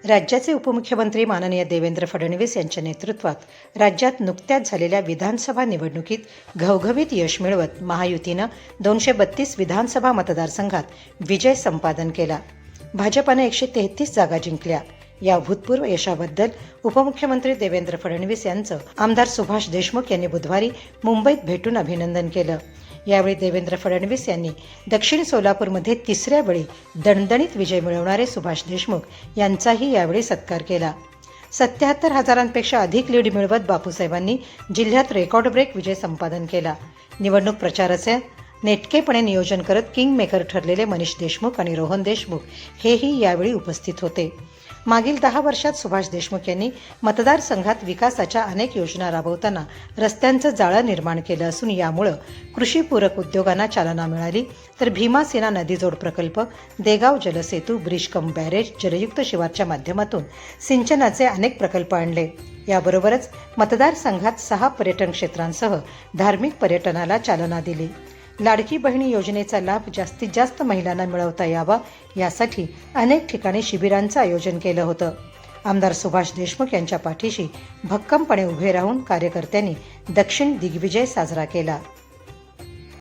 राज्याचे उपमुख्यमंत्री माननीय देवेंद्र फडणवीस यांच्या नेतृत्वात राज्यात नुकत्याच झालेल्या विधानसभा निवडणुकीत घवघवीत यश मिळवत महायुतीनं 232 विधानसभा मतदारसंघात विजय संपादन केला. भाजपानं 133 जागा जिंकल्या. या भूतपूर्व यशाबद्दल उपमुख्यमंत्री देवेंद्र फडणवीस यांचं आमदार सुभाष देशमुख यांनी बुधवारी मुंबईत भेटून अभिनंदन केलं. यावेळी देवेंद्र फडणवीस यांनी दक्षिण सोलापूरमध्ये तिसऱ्या वेळी दणदणीत विजय मिळवणारे सुभाष देशमुख यांचाही यावेळी सत्कार केला. 77,000पेक्षा अधिक लीड मिळवत बापूसाहेबांनी जिल्ह्यात रेकॉर्ड ब्रेक विजय संपादन केला. निवडणूक प्रचाराचे नेटकेपणे नियोजन करत किंग मेकर ठरलेले मनीष देशमुख आणि रोहन देशमुख हेही यावेळी उपस्थित होते. मागील 10 वर्षात सुभाष देशमुख यांनी मतदारसंघात विकासाच्या अनेक योजना राबवताना रस्त्यांचं जाळं निर्माण केलं असून यामुळं कृषीपूरक उद्योगांना चालना मिळाली. तर भीमासेना नदीजोड प्रकल्प, देगाव जलसेतू, ब्रिज कम बॅरेज, जलयुक्त शिवारच्या माध्यमातून सिंचनाचे अनेक प्रकल्प आणले. याबरोबरच मतदारसंघात 6 पर्यटन क्षेत्रांसह धार्मिक पर्यटनाला चालना दिली. लाडकी बहिणी योजनेचा लाभ जास्तीत जास्त महिलांना मिळवता यावा यासाठी अनेक ठिकाणी शिबिरांचं आयोजन केलं होतं. आमदार सुभाष देशमुख यांच्या पाठीशी भक्कमपणे उभे राहून कार्यकर्त्यांनी दक्षिण दिग्विजय साजरा केला.